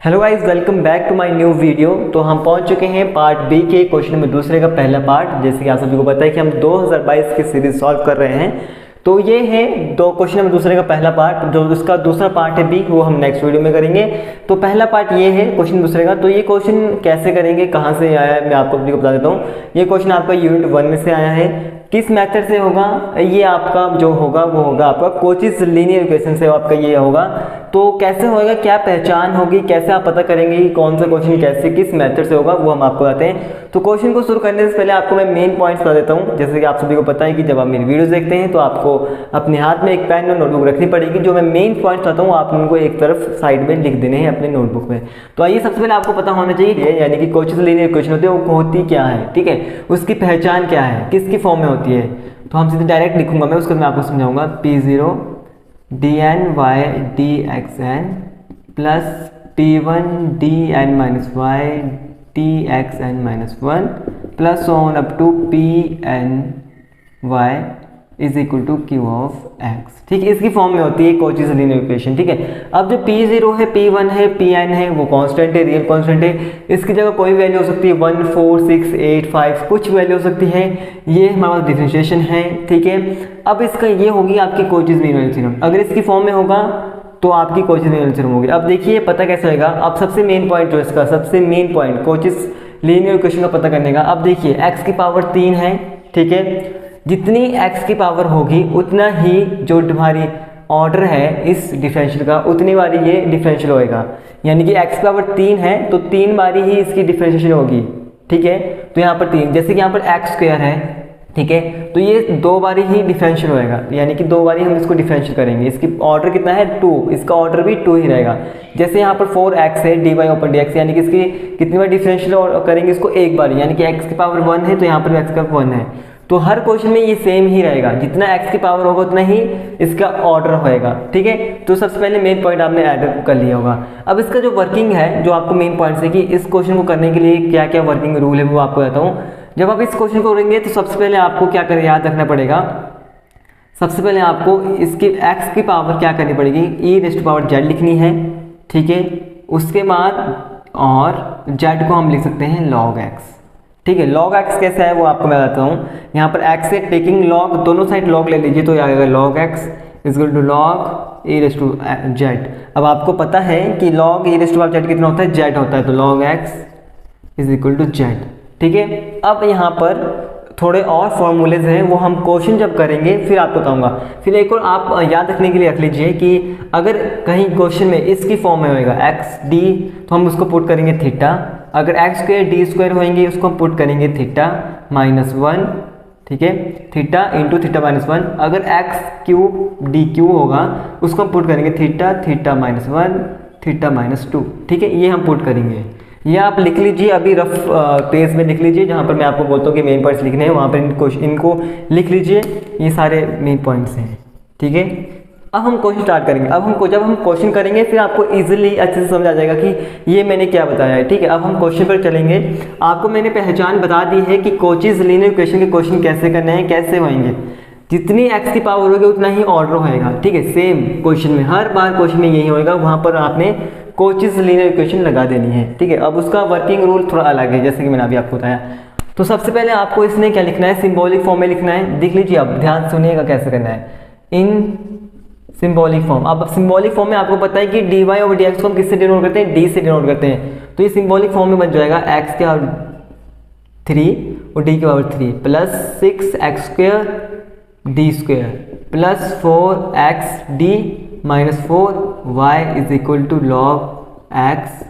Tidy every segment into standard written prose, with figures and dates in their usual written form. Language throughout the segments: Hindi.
Hello guys, welcome back to my new video. तो हम पहुंच चुके हैं पार्ट बी के क्वेश्चन में दूसरे का पहला पार्ट। जैसे कि आप सभी को पता है कि हम 2022 की सीरीज सॉल्व कर रहे हैं। तो ये है दो क्वेश्चन में दूसरे का पहला पार्ट, जो उसका दूसरा पार्ट है बी, वो हम नेक्स्ट वीडियो में करेंगे। तो पहला पार्ट ये है क्वेश्चन दूसरे का। तो ये क्वेश्चन कैसे करेंगे, कहाँ से आया है, मैं आपको बता देता हूँ। ये क्वेश्चन आपका यूनिट 1 में से आया है। किस मेथड से होगा ये आपका जो होगा वो होगा आपका कोचीज लीनियर इक्वेशन से आपका ये होगा। तो कैसे होगा, क्या पहचान होगी, कैसे आप पता करेंगे कि कौन सा क्वेश्चन कैसे किस मेथड से होगा, वो हम आपको बताते हैं। तो क्वेश्चन को शुरू करने से पहले आपको मैं मेन पॉइंट्स बता देता हूँ। जैसे कि आप सभी को पता है कि जब आप मेरी वीडियोस देखते हैं तो आपको अपने हाथ में एक पेन और नोटबुक रखनी पड़ेगी। जो मैं मेन पॉइंट्स बताता हूँ आप उनको एक तरफ साइड में लिख देने हैं अपने नोटबुक में। तो आइए, सबसे पहले आपको पता होना चाहिए यानी कि कोचीज लीनियर इक्वेशन होती है वो होती क्या है, ठीक है, उसकी पहचान क्या है, किसकी फॉर्म में होती है। तो हम सीधे डायरेक्ट लिखूंगा मैं, उसके बाद मैं आपको समझाऊंगा। P0 dn y dxn plus P1 dn minus y dxn minus 1 plus on up to Pn y is equal to Q of X. ठीक है, इसकी फॉर्म में होती है कोचीज लीनियर इक्वेशन। ठीक है, अब जो P0 है, P1 है, Pn है, वो कांस्टेंट है, रियल कांस्टेंट है। इसकी जगह कोई वैल्यू हो सकती है 1, 4, 6, 8, 5, कुछ वैल्यू हो सकती है। ये हमारे पास डिफरेंशिएशन है। ठीक है, अब इसका ये होगी आपकी कोचीज लीनियर थ्योरम। अगर इसकी फॉर्म में होगा तो आपकी कोचीज लीनियर थ्योरम होगी। अब देखिए पता कैसे होगा। अब सबसे मेन पॉइंट जो इसका सबसे मेन पॉइंट कोचीज लीनियर इक्वेशन का पता करने का। अब देखिए x की पावर 3 है। ठीक है, जितनी x की पावर होगी उतना ही जो हमारी ऑर्डर है इस डिफरेंशियल का उतनी बारी ये डिफरेंशियल होएगा। यानी कि x की पावर 3 है तो 3 बारी ही इसकी डिफरेंशिएशन होगी। ठीक है, तो यहाँ पर 3, जैसे कि यहाँ पर x स्क्वायर है, ठीक है, तो ये 2 बारी ही डिफरेंशियल होएगा। यानी कि 2 बारी हम इसको डिफरेंशियल करेंगे। इसकी ऑर्डर कितना है 2, इसका ऑर्डर भी 2 ही रहेगा। जैसे यहाँ पर 4x है dy ओपन dx, यानी कि इसकी कितनी बार डिफरेंशियल करेंगे इसको एक बार, यानी कि x की पावर 1 है तो यहाँ पर x का 1 है। तो हर क्वेश्चन में ये सेम ही रहेगा, जितना x की पावर होगा उतना ही इसका ऑर्डर होएगा। ठीक है, तो सबसे पहले मेन पॉइंट आपने ऐड कर लिया होगा। अब इसका जो वर्किंग है, जो आपको मेन पॉइंट है कि इस क्वेश्चन को करने के लिए क्या क्या वर्किंग रूल है वो आपको बताता हूँ। जब आप इस क्वेश्चन को करेंगे तो सबसे पहले आपको क्या कर याद रखना पड़ेगा। सबसे पहले आपको इसकी x की पावर क्या करनी पड़ेगी, e⁻z लिखनी है। ठीक है, उसके बाद और z को हम लिख सकते हैं log x। ठीक है, log x कैसा है वो आपको मैं बताता हूँ। यहाँ पर x से टेकिंग log, दोनों साइड log ले लीजिए तो आएगा log x is equal to log e⁻z। अब आपको पता है कि log e⁻z कितना होता है, z होता है, तो log x is equal to z। ठीक है, अब यहाँ पर थोड़े और फॉर्मूलेज हैं, वो हम क्वेश्चन जब करेंगे फिर आपको बताऊंगा। फिर एक और आप याद रखने के लिए रख लीजिए कि अगर कहीं क्वेश्चन में इसकी फॉर्म में होएगा x d तो हम उसको पुट करेंगे थीटा। अगर x स्क्वायर डी स्क्वायर होएंगे उसको हम पुट करेंगे थीटा माइनस 1। ठीक है, थीटा इंटू थीटा माइनस 1। अगर x क्यूब डी क्यू होगा उसको हम पुट करेंगे theta, theta minus 1, theta minus 2। ठीक है, ये हम पुट करेंगे। ये आप लिख लीजिए, अभी रफ पेज में लिख लीजिए, जहाँ पर मैं आपको बोलता हूँ कि मेन पॉइंट्स लिखने हैं वहाँ पर इनको लिख लीजिए। ये सारे मेन पॉइंट्स हैं। ठीक है, अब हम क्वेश्चन स्टार्ट करेंगे। जब हम क्वेश्चन करेंगे फिर आपको इजीली अच्छे से समझ आ जाएगा कि ये मैंने क्या बताया है। ठीक है, अब हम क्वेश्चन पर चलेंगे। आपको मैंने पहचान बता दी है कि कोचीज लीनियर इक्वेशन के क्वेश्चन कैसे करने हैं, कैसे होंगे। जितनी x की पावर होगी उतना ही ऑर्डर होएगा। ठीक है, सेम क्वेश्चन में हर बार क्वेश्चन में यही होएगा, वहाँ पर आपने कोचीज लीनियर इक्वेशन लगा देनी है। ठीक है, अब उसका वर्किंग रूल थोड़ा अलग है, जैसे कि मैंने अभी आपको बताया। तो सबसे पहले आपको इसने क्या लिखना है, सिंबॉलिक फॉर्म में लिखना है। देख लीजिए, अब ध्यान सुनिएगा कैसे करना है, इन सिंबॉलिक फॉर्म। अब सिंबॉलिक फॉर्म में आपको पता है कि dy ओवर dx को हम किससे डिनोट करते हैं, d से डिनोट करते हैं। तो ये सिंबॉलिक फॉर्म में बन जाएगा x के पावर 3 और d के power 3 plus 6x square D square plus 4x d minus 4y is equal to log x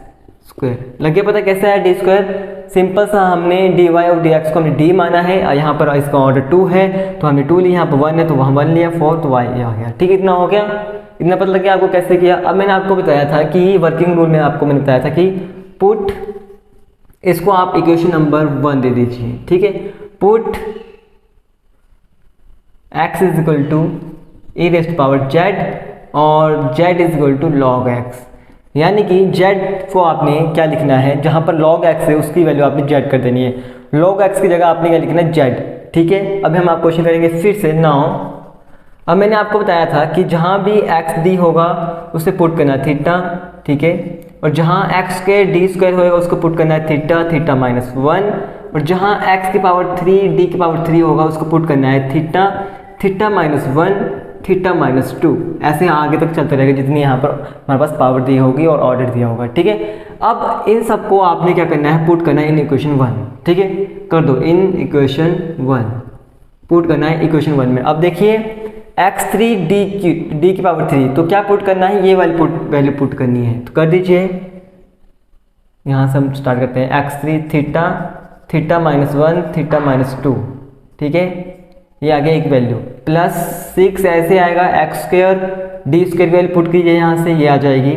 square. लगे पता कैसा है डी स्क्वायर, सिंपल सा हमने dy और dx को हमने d माना है, यहाँ पर इसका ऑर्डर 2 है तो हमने 2 लिया, यहाँ पर 1 है तो वहाँ 1 लिया, 4 तो y ये आ गया। ठीक, इतना हो गया, इतना पता लग गया आपको कैसे किया। अब मैंने आपको बताया था कि वर्किंग रूल में आपको मैंने बताया था कि पुट, इसको आप इक्वेशन नंबर 1 दे दीजिए। ठीक है, put x is equal to e⁻z और z is equal to log x। यानी कि z को आपने क्या लिखना है, जहाँ पर log x है उसकी वैल्यू आपने z कर देनी है। log x की जगह आपने क्या लिखना है, z। ठीक है, अभी हम आप क्वेश्चन करेंगे फिर से। नाउ अब मैंने आपको बताया था कि जहाँ भी x d होगा उसे पुट करना थीटा ठीक है। और जहाँ एक्स स्क्वायर डी स्क्वायर होगा उसको पुट करना है थीटा, थीटा माइनस 1। और जहाँ एक्स की पावर 3 डी की पावर 3 होगा उसको पुट करना है theta, theta minus 1, theta minus 2। ऐसे आगे तक चलते रहेगा जितनी यहाँ पर हमारे पास पावर दी होगी और ऑर्डर दिया होगा, ठीक है। अब इन सबको आपने क्या करना है, पुट करना है इन इक्वेशन 1, ठीक है। कर दो इन इक्वेशन 1, पुट करना है इक्वेशन 1 में। अब देखिए x3 डी की पावर 3, तो क्या पुट करना है, ये वाली वैल्यू पुट करनी है। तो कर दीजिए, यहाँ से हम स्टार्ट करते हैं x3 theta, theta minus 1, theta minus 2, ठीक है। ये आ गया एक वैल्यू प्लस 6 ऐसे आएगा एक्स स्क्वायर डी स्क्वायर की वैल्यू पुट कीजिए यहाँ से, ये आ जाएगी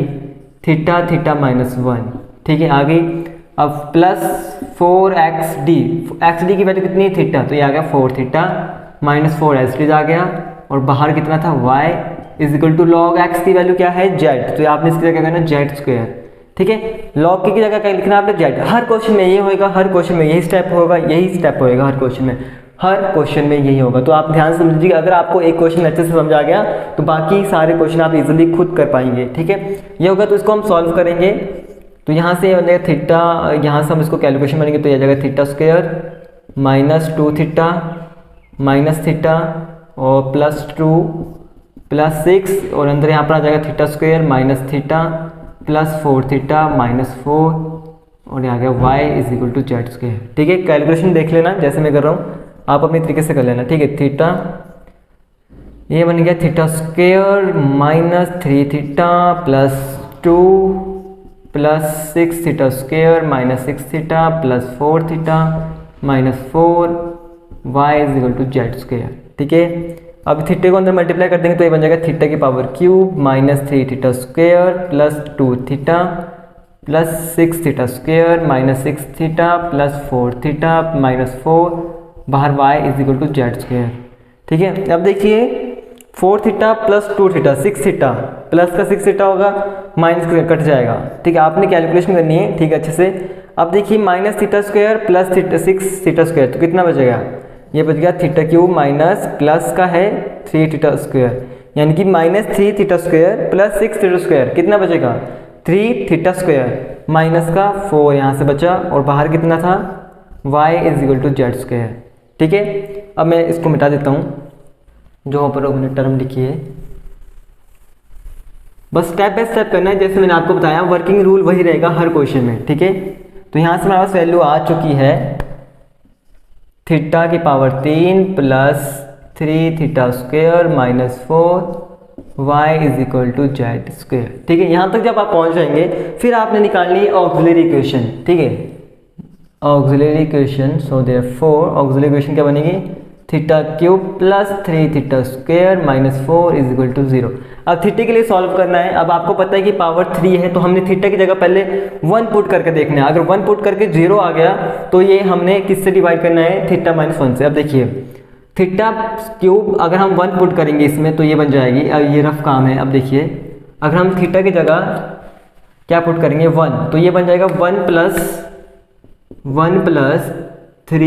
थीटा, थीटा माइनस 1, ठीक है। आ गई। अब प्लस 4xd, xd की वैल्यू कितनी है थीटा, तो ये आ गया 4 थीटा माइनस 4xd आ गया। और बाहर कितना था y is equal to log x की वैल्यू क्या है z, तो आपने इसकी जगह क्या करना z स्क्वायर, ठीक है। लॉग की जगह क्या लिखना आपने z। हर क्वेश्चन में ये होगा, हर क्वेश्चन में यही स्टेप होगा, यही स्टेप होएगा हर क्वेश्चन में, हर क्वेश्चन में यही होगा। तो आप ध्यान से समझिए, अगर आपको एक क्वेश्चन अच्छे से समझ आ गया तो बाकी सारे क्वेश्चन आप इजीली खुद कर पाएंगे, ठीक है। ये होगा तो इसको हम सॉल्व करेंगे। तो यहाँ से बनेगा थीटा, यहाँ से हम इसको कैलकुलेशन बनेंगे तो ये जाएगा theta square minus 2 theta minus theta और प्लस 2 प्लस 6 और अंदर यहाँ पर आ जाएगा theta square minus theta plus 4 theta minus 4 और यहाँ आ गया y is equal to Z square, ठीक है। कैलकुलेशन देख लेना जैसे मैं कर रहा हूँ, आप अपने तरीके से कर लेना, ठीक है। थीटा ये बन गया theta square minus 3 theta plus 2 plus 6 theta square minus 6 theta plus 4 theta minus 4 y is equal to Z square, ठीक है। अब थीटे को अंदर मल्टीप्लाई कर देंगे तो ये बन जाएगा थीटा की power cube minus 3 theta square plus 2 theta plus 6 theta square minus 6 theta plus 4 theta minus 4, बाहर y is equal to Z square, ठीक है। अब देखिए 4 theta plus 2 theta 6 theta plus का 6 थीटा होगा माइनस कट जाएगा, ठीक है। आपने कैलकुलेशन करनी है, ठीक है, अच्छे से। अब देखिए minus theta square plus 6 theta square तो कितना बचेगा, ये बच गया थीटा क्यूब माइनस प्लस का है 3 थीटा स्क्वायर, यानी कि minus 3 theta square plus 6 theta square कितना बचेगा 3 थीटा स्क्वायर माइनस का 4 यहाँ से बचा और बाहर कितना था y is equal to Z square, ठीक है। अब मैं इसको मिटा देता हूँ जो ऊपर मैंने टर्म लिखी है। बस स्टेप बाय स्टेप करना है, जैसे मैंने आपको बताया वर्किंग रूल वही रहेगा हर क्वेश्चन में, ठीक है। तो यहाँ से हमारे पास वैल्यू आ चुकी है थीटा की power 3 plus 3 theta square minus 4 y is equal to Z square, ठीक है। यहाँ तक जब आप पहुँच जाएंगे फिर आपने निकालनी है ऑक्सिलरी इक्वेशन, ठीक है, auxiliary equation. So therefore auxiliary equation क्या बनेगी theta cube plus 3 theta square minus 4 is equal to 0। अब थीटा के लिए सॉल्व करना है। अब आपको पता है कि पावर 3 है तो हमने थीटा की जगह पहले 1 पुट करके देखना है। अगर 1 पुट करके 0 आ गया तो ये हमने किससे डिवाइड करना है थीटा माइनस 1 से। अब देखिए थीटा क्यूब अगर हम 1 पुट करेंगे इसमें तो ये बन जाएगी, अब ये रफ काम है। अब देखिए अगर हम थीटा की जगह क्या पुट करेंगे 1 तो ये बन जाएगा 1 प्लस 3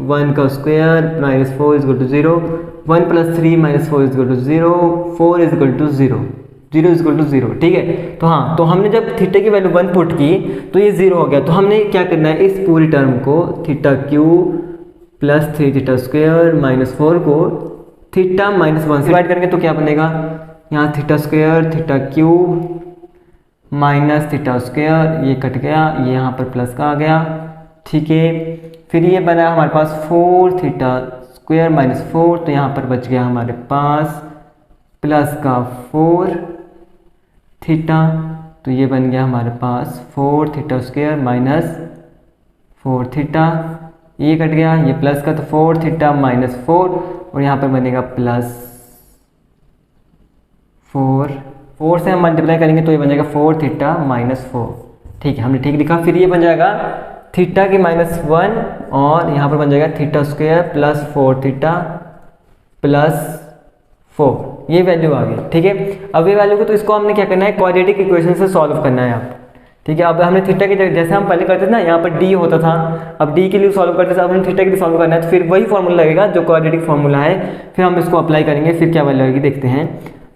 1 का square minus 4 is equal to 0, 1 plus 3 minus 4 is equal to 0, 4 is equal to 0, 0 is equal to 0, ठीक है। तो हाँ, तो हमने जब थीटा की वैल्यू 1 पुट की तो ये 0 हो गया। तो हमने क्या करना है इस पूरी टर्म को theta cube plus 3 theta square minus 4 को थीटा माइनस 1 से डिवाइड करेंगे तो क्या बनेगा यहाँ theta square theta cube minus theta square, ये कट गया, ये यहाँ पर प्लस का आ गया, ठीक है। फिर ये बना हमारे पास 4 थीटा स्क्वायर माइनस 4, तो यहाँ पर बच गया हमारे पास प्लस का 4 थीटा, तो ये बन गया हमारे पास 4 थीटा स्क्वायर माइनस 4 थीटा, ये कट गया, ये प्लस का तो 4 थीटा माइनस 4 और यहाँ पर बनेगा प्लस 4 से हम मल्टीप्लाई करेंगे तो ये बन जाएगा 4 थीटा माइनस 4, ठीक है, हमने ठीक लिखा। फिर ये बन जाएगा थीटा की माइनस 1 और यहाँ पर बन जाएगा theta square plus 4 theta plus 4, ये वैल्यू आ गई, ठीक है। अब ये वैल्यू को तो इसको हमने क्या करना है क्वाड्रेटिक इक्वेशन से सॉल्व करना है आप, ठीक है। अब हमने थीटा की जैसे हम पहले करते थे ना, यहाँ पर डी होता था, अब डी के लिए सॉल्व करते थे, अब हमें थीटा के लिए सॉल्व करना है तो फिर वही फॉर्मूला लगेगा जो क्वाड्रेटिक फॉर्मूला है, फिर हम इसको अप्लाई करेंगे, फिर क्या वैल्यू आएगी देखते हैं।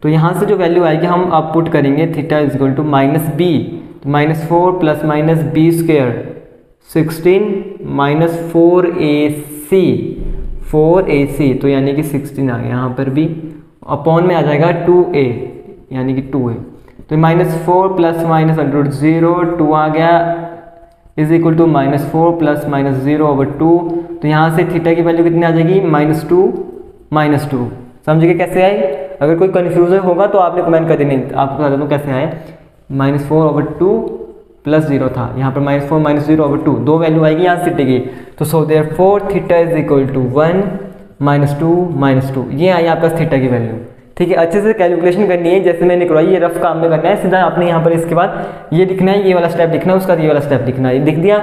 तो यहाँ से जो वैल्यू आएगी हम अब पुट करेंगे theta is equal to minus B, तो -4 plus minus B square 16 minus 4ac तो यानी कि 16 आ गया यहाँ पर भी, अपॉन में आ जाएगा 2a यानी कि 2a, तो -4 प्लस माइनस अंडर 0 2 आ गया is equal to -4 plus minus 0/2, तो यहाँ से थीटा की वैल्यू कितनी आ जाएगी -2 समझ गए कैसे आए। अगर कोई कन्फ्यूजन होगा तो आपने कमेंट कर देनी, आपको बता दूँ कैसे आए। -4/2 प्लस 0 था, यहाँ पर -4 -0/2 दो वैल्यू आएगी यहाँ थीटा की, तो so therefore theta is equal to 1 -2 ये आई आपका थीटा की वैल्यू। ठीक है, अच्छे से कैलकुलेशन करनी है जैसे मैंने करवाई, ये रफ काम में करना है, सीधा आपने यहाँ पर इसके बाद ये लिखना है, ये वाला स्टेप लिखना है, उसका ये वाला स्टेप लिखना है, लिख दिया।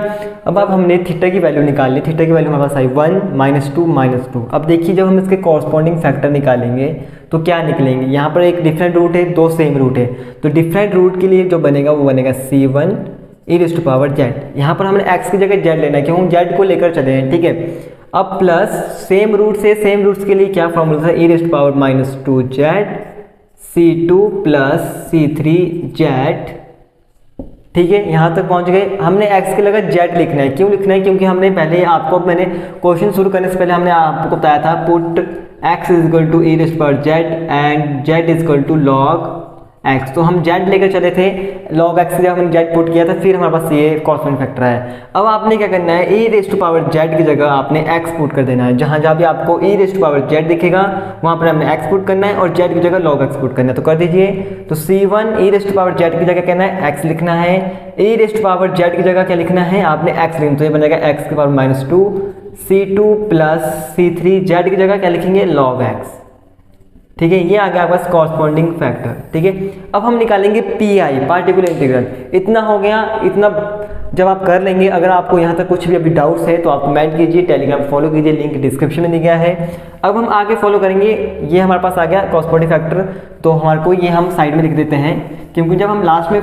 अब हमने थीटा की वैल्यू निकाल ली, थीटा की वैल्यू हमारे पास आई 1 -2 अब देखिए जब हम इसके कॉरस्पॉन्डिंग फैक्टर निकालेंगे तो क्या निकलेंगे, यहाँ पर एक डिफरेंट रूट है, दो सेम रूट है, तो डिफरेंट रूट के लिए जो बनेगा वो बनेगा C1 e⁻z। यहाँ पर हमने x की जगह z लेना है क्यों, z को लेकर चले हैं। ठीक है, अब प्लस सेम रूट से सेम रूट्स के लिए क्या फॉर्मूला था, e⁻²2z C2 प्लस C3z। ठीक है, यहाँ तक पहुँच गए। हमने x की जगह z लिखना है, क्यों लिखना है, क्योंकि हमने पहले आपको, मैंने क्वेश्चन शुरू करने से पहले हमने आपको बताया था put x is equal to e⁻z and z is equal to log x, तो हम z लेकर चले थे, log x से जब हमने z पुट किया था फिर हमारे पास ये कॉन्स्टेंट फैक्टर है। अब आपने क्या करना है, e⁻z की जगह आपने x पुट कर देना है, जहाँ जहाँ भी आपको e⁻z दिखेगा वहाँ पर हमने x पुट करना है और z की जगह log x पुट करना है, तो कर दीजिए। तो C1 e⁻z की जगह कहना है x लिखना है, e⁻z की जगह क्या लिखना है आपने x लिखना, तो ये बनेगा x की पावर -2 C2 प्लस C3z की जगह क्या लिखेंगे log x। ठीक है, ये आ गया आपका कॉरस्पॉन्डिंग फैक्टर। ठीक है, अब हम निकालेंगे PI पार्टिकुलर इंटीग्रल। इतना हो गया, इतना जब आप कर लेंगे, अगर आपको यहाँ तक कुछ भी अभी डाउट्स है तो आप कमेंट कीजिए, टेलीग्राम फॉलो कीजिए, लिंक डिस्क्रिप्शन में दिया गया है। अब हम आगे फॉलो करेंगे, ये हमारे पास आ गया कॉरस्पॉन्डिंग फैक्टर, तो हमारे को ये हम साइड में लिख देते हैं, क्योंकि जब हम लास्ट में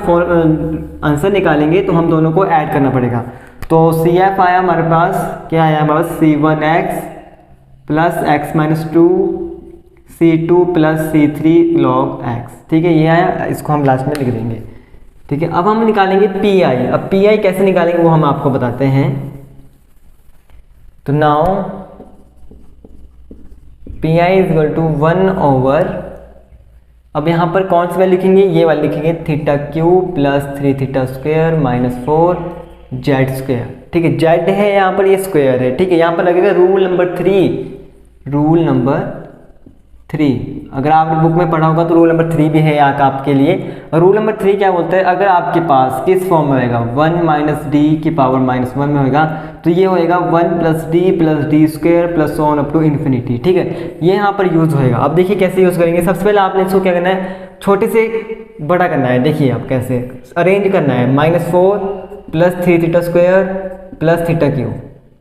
आंसर निकालेंगे तो हम दोनों को ऐड करना पड़ेगा। तो CF आया हमारे पास, क्या आया हमारे पास C1x plus x -2 C2 plus C3 log x। ठीक है, ये आया, इसको हम लास्ट में लिख देंगे। ठीक है, अब हम निकालेंगे PI। अब PI कैसे निकालेंगे वो हम आपको बताते हैं। तो now PI is equal to 1/, अब यहाँ पर कौन सी वाली लिखेंगे, ये वाली लिखेंगे θ³ प्लस 3θ² -4z²। ठीक है, z है यहाँ पर, ये स्क्वायर है। ठीक है, यहाँ पर लगेगा रूल नंबर 3। अगर आपने बुक में पढ़ा होगा तो रूल नंबर 3 भी है यहाँ आपके लिए। रूल नंबर 3 क्या बोलता है, अगर आपके पास किस फॉर्म में होएगा 1 - d की पावर -1 में होएगा, तो ये होएगा 1 + d + d² plus on up to infinity. ठीक है, ये यहाँ पर यूज़ होएगा। अब देखिए कैसे यूज़ करेंगे। सबसे पहले आपने इसको क्या करना है, छोटे से बड़ा करना है। देखिए आप कैसे अरेंज करना है, -4 प्लस 3θ² प्लस θ³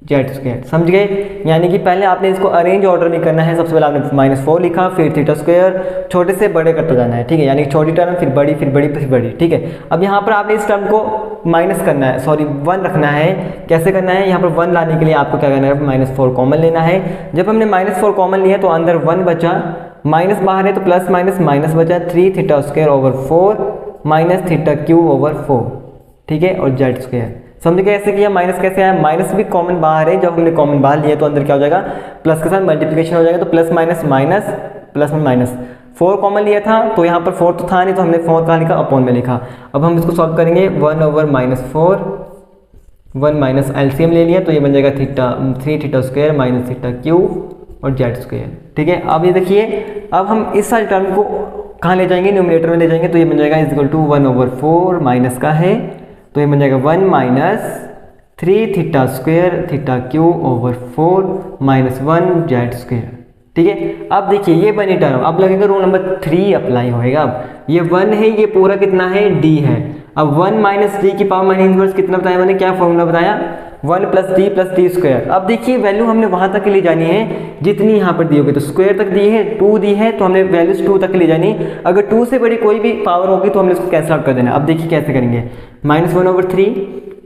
z²। समझ गए, यानी कि पहले आपने इसको अरेंज ऑर्डर में करना है। सबसे पहले आपने -4 लिखा, फिर θ², छोटे से बड़े करते जाना है। ठीक है, यानी छोटी टर्म फिर बड़ी, फिर बड़ी, फिर बड़ी। ठीक है, अब यहाँ पर आपने इस टर्म को माइनस करना है, सॉरी 1 रखना है। कैसे करना है, यहाँ पर 1 लाने के लिए आपको क्या करना है, -4 कॉमन लेना है। जब हमने -4 कॉमन लिया तो अंदर 1 बचा, माइनस बाहर है तो प्लस माइनस माइनस बचा, 3θ² -4 -θ³ 4। ठीक है, और z²। समझ गए कैसे किया, माइनस कैसे आया, माइनस भी कॉमन बाहर है, जब हमने कॉमन बाहर लिया तो अंदर क्या हो जाएगा, प्लस के साथ मल्टीप्लिकेशन हो जाएगा, तो प्लस माइनस माइनस प्लस में माइनस। 4 कॉमन लिया था तो यहाँ पर 4 तो था नहीं, तो हमने 4 कहाँ लिखा, अपॉन में लिखा। अब हम इसको सॉल्व करेंगे, 1/-4 1 माइनस एलसीएम ले लिया तो ये बन जाएगा 3θ² -θ³ और z²। ठीक है, अब ये देखिए, अब हम इस सारे टर्म को कहाँ ले जाएंगे, न्यूमरेटर में ले जाएंगे, तो ये बन जाएगा = 1/4 माइनस का है तो ये बन जाएगा 1 - 3θ² θ³ 4 -1 z²। ठीक है, अब देखिए ये बनी टर्म, अब लगेगा रूल नंबर 3 अप्लाई होएगा। अब ये 1 है, ये पूरा कितना है, d है। अब 1 - d की पावर -1 कितना बताया मैंने, क्या फॉर्मूला बताया, 1 + d + d²। अब देखिए वैल्यू हमने वहां तक ले जानी है जितनी यहाँ पर दी होगी, तो स्क्वायर तक दी है, 2 दी है, तो हमने वैल्यूज 2 तक ले जानी। अगर 2 से बड़ी कोई भी पावर होगी तो हमने इसको कैंसिल आउट कर देना। अब देखिए कैसे करेंगे, -1/3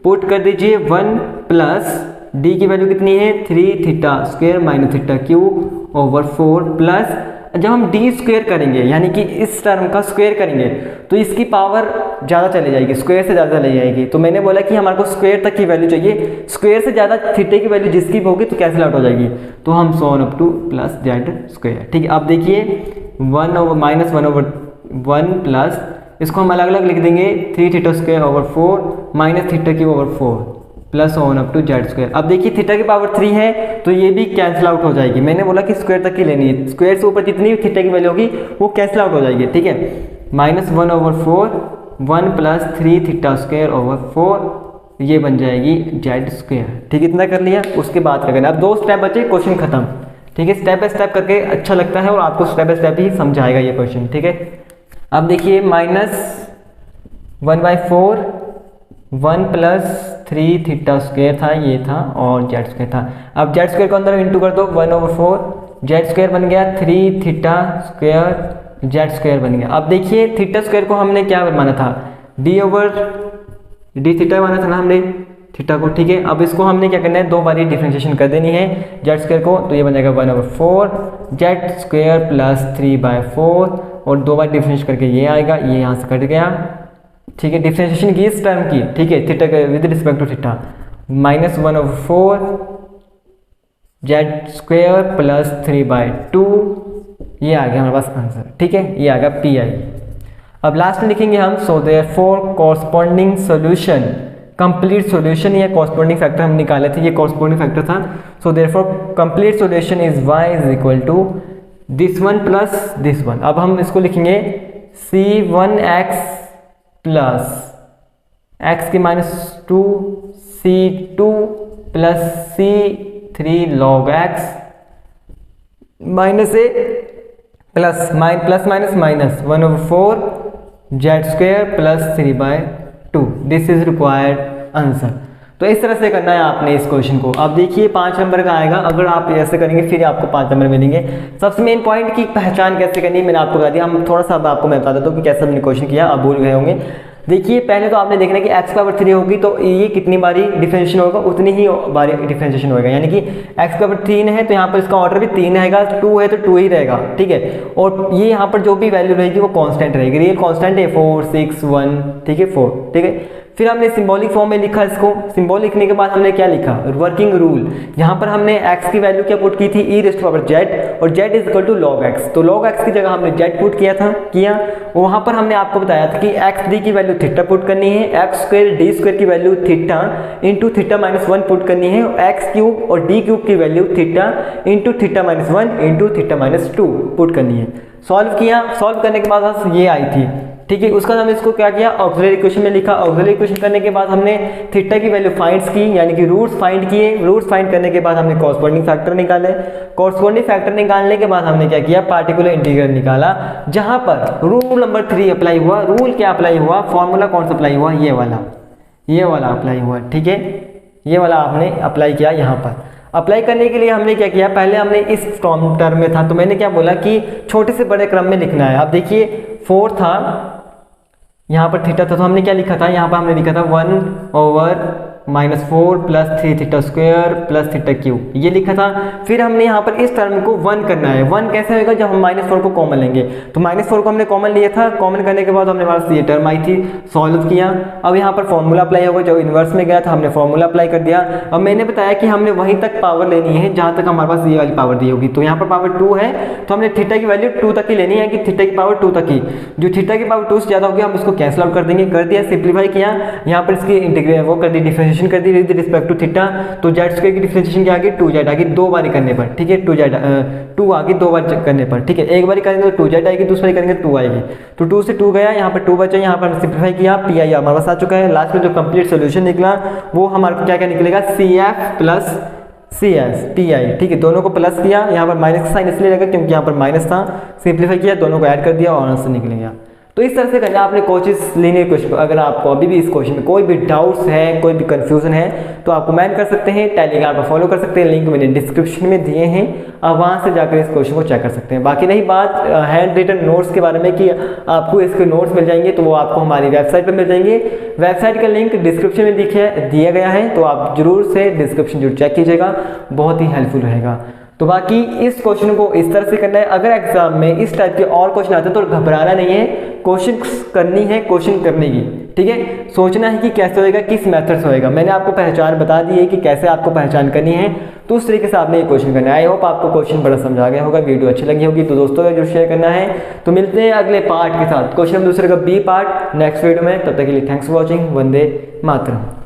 पुट कर दीजिए, 1 + d की वैल्यू कितनी है, 3θ² -θ³ 4 प्लस, जब हम डी स्क्वायर करेंगे यानी कि इस टर्म का स्क्वायर करेंगे तो इसकी पावर ज़्यादा चली जाएगी, स्क्वायर से ज़्यादा चली जाएगी। तो मैंने बोला कि हमारे को स्क्वायर तक की वैल्यू चाहिए, स्क्वायर से ज़्यादा थीटा की वैल्यू जिसकी भी होगी तो कैंसिल आउट हो जाएगी। तो हम so on up two plus Z square. ठीक है, अब देखिए 1 ओवर माइनस 1 ओवर 1 प्लस, इसको हम अलग अलग लिख देंगे 3 theta square over 4 minus theta की over 4 plus on up to Z square. अब देखिए थीटा की पावर 3 है तो ये भी कैंसिल आउट हो जाएगी। मैंने बोला कि स्क्वायर तक की लेनी है, स्क्वायर से ऊपर जितनी भी थीटा की वैल्यू होगी वो कैंसिल आउट हो जाएगी। ठीक है, minus 1 over 4 1 plus 3 theta square over 4, ये बन जाएगी जेड स्क्वायर। ठीक है, इतना कर लिया। उसके बाद क्या करना, अब 2 स्टेप बचे, क्वेश्चन खत्म। ठीक है, स्टेप बाय स्टेप करके अच्छा लगता है और आपको स्टेप बाय स्टेप ही समझाएगा ये क्वेश्चन। ठीक है, अब देखिए माइनस 1/4 1 प्लस 3 थीटा स्क्वायर था, ये था, और जेड स्क्वायर था। अब जेड स्क्वायर को अंदर इंटू कर दो, 1 ओवर 4 जेड स्क्वायर बन गया, 3 थीटा स्क्वायर जेड स्क्वायर बन गया। अब देखिए थीटा स्क्वायर को हमने क्या माना था, डी ओवर डी थीटा माना था ना हमने थीटा को। ठीक है, अब इसको हमने क्या करना है, 2 बारी डिफरेंशिएशन कर देनी है जेड स्क्वायर को, तो ये बन जाएगा 1 ओवर 4 जेड स्क्वायर प्लस 3/4, और 2 बार डिफरेंशिएट करके ये आएगा, ये यहाँ से कट गया। ठीक है, डिफरेंशिएशन की इस टर्म की, ठीक है, थीटा के with respect to theta, minus 1 over 4 Z square plus 3/2, ये आ गया हमारे पास आंसर। ठीक है, ये आ गया पी आई। अब लास्ट में लिखेंगे हम, so therefore corresponding solution, complete solution या कॉरस्पॉन्डिंग फैक्टर हम निकाले थे, ये कॉरस्पॉन्डिंग फैक्टर था। So therefore complete solution is y is equal to this one plus this one. अब हम इसको लिखेंगे c1x प्लस x की -2 c2 plus c3 log x minus A plus minus minus 1 over 4 Z square plus 3/2, this is required answer. तो इस तरह से करना है आपने इस क्वेश्चन को। अब देखिए 5 नंबर का आएगा, अगर आप ऐसे करेंगे फिर आपको 5 नंबर मिलेंगे। सबसे मेन पॉइंट की पहचान कैसे करनी है मैंने आपको बता दिया। हम थोड़ा सा आपको मैं बता देता हूँ कि कैसे हमने क्वेश्चन किया, आप भूल गए होंगे। देखिए पहले तो आपने देखना है कि x पावर 3 होगी तो ये कितनी बारी डिफरेंशिएशन होगा, उतनी ही बारी डिफरेंशिएशन होगा। यानी कि x पावर 3 है तो यहाँ पर इसका ऑर्डर भी 3 रहेगा, 2 है तो 2 ही रहेगा। ठीक है, और ये यहाँ पर जो भी वैल्यू रहेगी वो कांस्टेंट रहेगी, रियल कांस्टेंट है 4 6 1। ठीक है 4। ठीक है, फिर हमने सिंबॉलिक फॉर्म में लिखा इसको। सिंबल लिखने के बाद हमने क्या लिखा, वर्किंग रूल। यहाँ पर हमने x की वैल्यू क्या पुट की थी, e raise to power z, और z is equal to log x। तो log x की जगह हमने z पुट किया। वहाँ पर हमने आपको बताया था कि x की वैल्यू थीटा पुट करनी है, x स्क्वायर d स्क्वायर की value theta into theta -1 put करनी है, x क्यूब और d क्यूब की value theta into theta -1 into theta -2 put करनी है। सॉल्व किया, सॉल्व करने के बाद ये आई थी। ठीक है, उसका हमने इसको क्या किया, ऑक्सिलरी इक्वेशन में लिखा। ऑक्सिलरी इक्वेशन करने के बाद हमने थीटा की वैल्यू फाइंड की, यानी कि रूट्स फाइंड किए। रूट्स फाइंड करने के बाद हमने कॉरस्पॉन्डिंग फैक्टर निकाले। कॉरस्पॉन्डिंग फैक्टर निकालने के बाद हमने क्या किया, पार्टिकुलर इंटीग्रल निकाला, जहां पर रूल नंबर 3 अप्लाई हुआ। रूल क्या अप्लाई हुआ, फॉर्मूला कौन सा अप्लाई हुआ, ये वाला अप्लाई हुआ। ठीक है, ये वाला आपने अप्लाई किया। यहाँ पर अप्लाई करने के लिए हमने क्या किया, पहले हमने इस टर्म में था तो मैंने क्या बोला कि छोटे से बड़े क्रम में लिखना है। अब देखिए 4 था, यहाँ पर थीटा था तो हमने क्या लिखा था, यहाँ पर हमने लिखा था 1 over -4 plus 3 theta square plus theta cube, ये लिखा था। फिर हमने यहाँ पर इस टर्म को 1 करना है। 1 कैसे होगा, जब हम -4 को कॉमन लेंगे। तो -4 को हमने कॉमन लिया था, कॉमन करने के बाद हमने हमारे पास ये टर्म आई थी, सॉल्व किया। अब यहाँ पर फॉर्मूला अप्लाई होगा, जो इन्वर्स में गया था हमने फॉर्मूला अप्लाई कर दिया। अब मैंने बताया कि हमने वहीं तक पावर लेनी है जहाँ तक हमारे पास ये वाली पावर दी होगी। तो यहाँ पर पावर 2 है तो हमने थीटा की वैल्यू 2 तक की लेनी है, कि थीटा की पावर 2 तक की। जो थीटा की पावर 2 से ज़्यादा होगी हम इसको कैंसिल आउट कर देंगे। कर दिया, सिंप्लीफाई किया, यहाँ पर इसकी इंटीग्रेशन वो कर दी, डिफरेंशिएशन कर दी विद रिस्पेक्ट टू थीटा। तो जेड स्क्वायर की डिफरेंशिएशन क्या आ गई, 2z आ गई 2 बार करने पर। ठीक है, 2 आ गई 2 बार करने पर। ठीक है, एक बार करेंगे तो 2z आएगी, दूसरी बार करेंगे 2 आएगी। तो 2 से 2 गया, यहाँ पर 2 बचा, यहाँ पर सिंप्लीफाई किया, पी आई हमारे पास आ चुका है। लास्ट में जो कंप्लीट सोल्यूशन निकला वो हमारा क्या क्या निकलेगा, CF प्लस CS PI। ठीक है, दोनों को प्लस किया, यहाँ पर माइनस का साइन इसलिए लगा क्योंकि यहाँ पर माइनस था। सिंप्लीफाई किया, दोनों को ऐड कर दिया और आंसर निकल गया। तो इस तरह से करना आपने कोशिश लीनियर क्वेश्चन। अगर आपको अभी भी इस क्वेश्चन में कोई भी डाउट्स है, कोई भी कंफ्यूजन है तो आप कमेंट कर सकते हैं, टेलीग्राम पर फॉलो कर सकते हैं, लिंक मैंने डिस्क्रिप्शन में दिए हैं, आप वहां से जाकर इस क्वेश्चन को चेक कर सकते हैं। बाकी रही बात हैंड रिटन नोट्स के बारे में कि आपको इसके नोट्स मिल जाएंगे, तो वो आपको हमारी वेबसाइट पर मिल जाएंगे। वेबसाइट का लिंक डिस्क्रिप्शन में दिया गया है, तो आप जरूर से डिस्क्रिप्शन जरूर चेक कीजिएगा, बहुत ही हेल्पफुल रहेगा। तो बाकी इस क्वेश्चन को इस तरह से करना है। अगर एग्जाम में इस टाइप के और क्वेश्चन आते हैं तो घबराना नहीं है, कोशिश करनी है, क्वेश्चन करने की, ठीक है। सोचना है कि कैसे होएगा, किस मेथड से होएगा। मैंने आपको पहचान बता दी है कि कैसे आपको पहचान करनी है, तो उस तरीके से आपने ये क्वेश्चन करना है। आई होप आपको क्वेश्चन बड़ा समझ आ गया होगा, वीडियो अच्छी लगी होगी तो दोस्तों का जो शेयर करना है। तो मिलते हैं अगले पार्ट के साथ, क्वेश्चन दूसरे का बी पार्ट नेक्स्ट वीडियो में। तब तक के लिए thanks for watching. Vande Mataram.